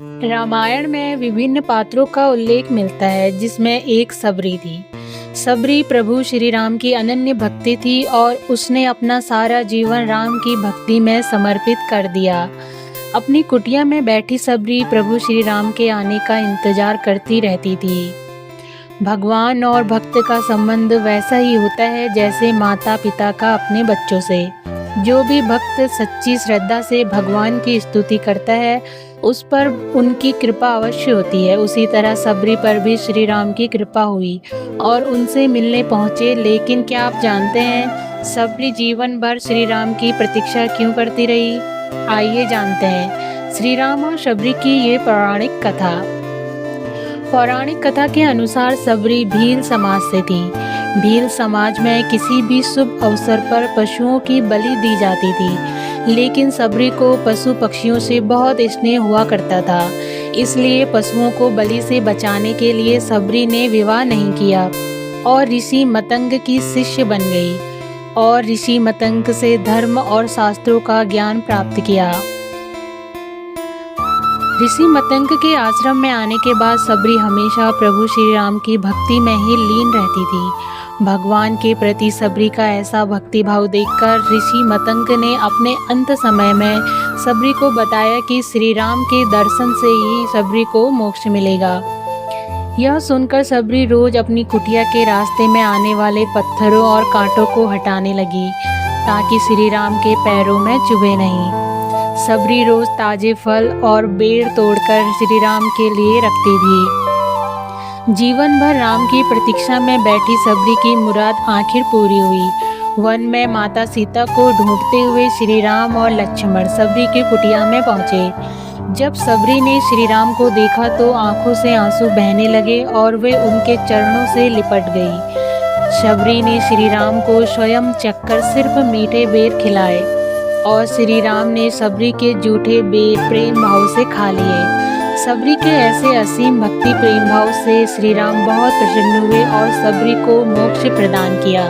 रामायण में विभिन्न पात्रों का उल्लेख मिलता है, जिसमें एक सबरी थी। सबरी प्रभु श्री राम की अनन्य भक्ति थी और उसने अपना सारा जीवन राम की भक्ति में समर्पित कर दिया। अपनी कुटिया में बैठी सबरी प्रभु श्री राम के आने का इंतजार करती रहती थी। भगवान और भक्त का संबंध वैसा ही होता है जैसे माता पिता का अपने बच्चों से। जो भी भक्त सच्ची श्रद्धा से भगवान की स्तुति करता है, उस पर उनकी कृपा अवश्य होती है। उसी तरह सबरी पर भी श्री राम की कृपा हुई और उनसे मिलने पहुँचे। लेकिन क्या आप जानते हैं, सबरी जीवन भर श्री राम की प्रतीक्षा क्यों करती रही? आइए जानते हैं श्री राम और सबरी की ये पौराणिक कथा। पौराणिक कथा के अनुसार सबरी भील समाज से थी। भील समाज में किसी भी शुभ अवसर पर पशुओं की बलि दी जाती थी, लेकिन सबरी को पशु पक्षियों से बहुत स्नेह हुआ करता था। इसलिए पशुओं को बलि से बचाने के लिए सबरी ने विवाह नहीं किया और ऋषि मतंग की शिष्य बन गई और ऋषि मतंग से धर्म और शास्त्रों का ज्ञान प्राप्त किया। ऋषि मतंग के आश्रम में आने के बाद सबरी हमेशा प्रभु श्री राम की भक्ति में ही लीन रहती थी। भगवान के प्रति सबरी का ऐसा भक्ति भाव देखकर ऋषि मतंग ने अपने अंत समय में सबरी को बताया कि श्री राम के दर्शन से ही सबरी को मोक्ष मिलेगा। यह सुनकर सबरी रोज अपनी कुटिया के रास्ते में आने वाले पत्थरों और कांटों को हटाने लगी, ताकि श्री राम के पैरों में चुभे नहीं। सबरी रोज ताजे फल और बेर तोड़कर श्री राम के लिए रखती थी। जीवन भर राम की प्रतीक्षा में बैठी सबरी की मुराद आखिर पूरी हुई। वन में माता सीता को ढूंढते हुए श्री राम और लक्ष्मण सबरी की कुटिया में पहुंचे। जब सबरी ने श्री राम को देखा तो आंखों से आंसू बहने लगे और वे उनके चरणों से लिपट गई। सबरी ने श्री राम को स्वयं चखकर सिर्फ मीठे बेर खिलाए और श्री राम ने सबरी के जूठे बेर प्रेम भाव से खा लिए। सबरी के ऐसे असीम भक्ति प्रेम भाव से श्री राम बहुत प्रसन्न हुए और सबरी को मोक्ष प्रदान किया।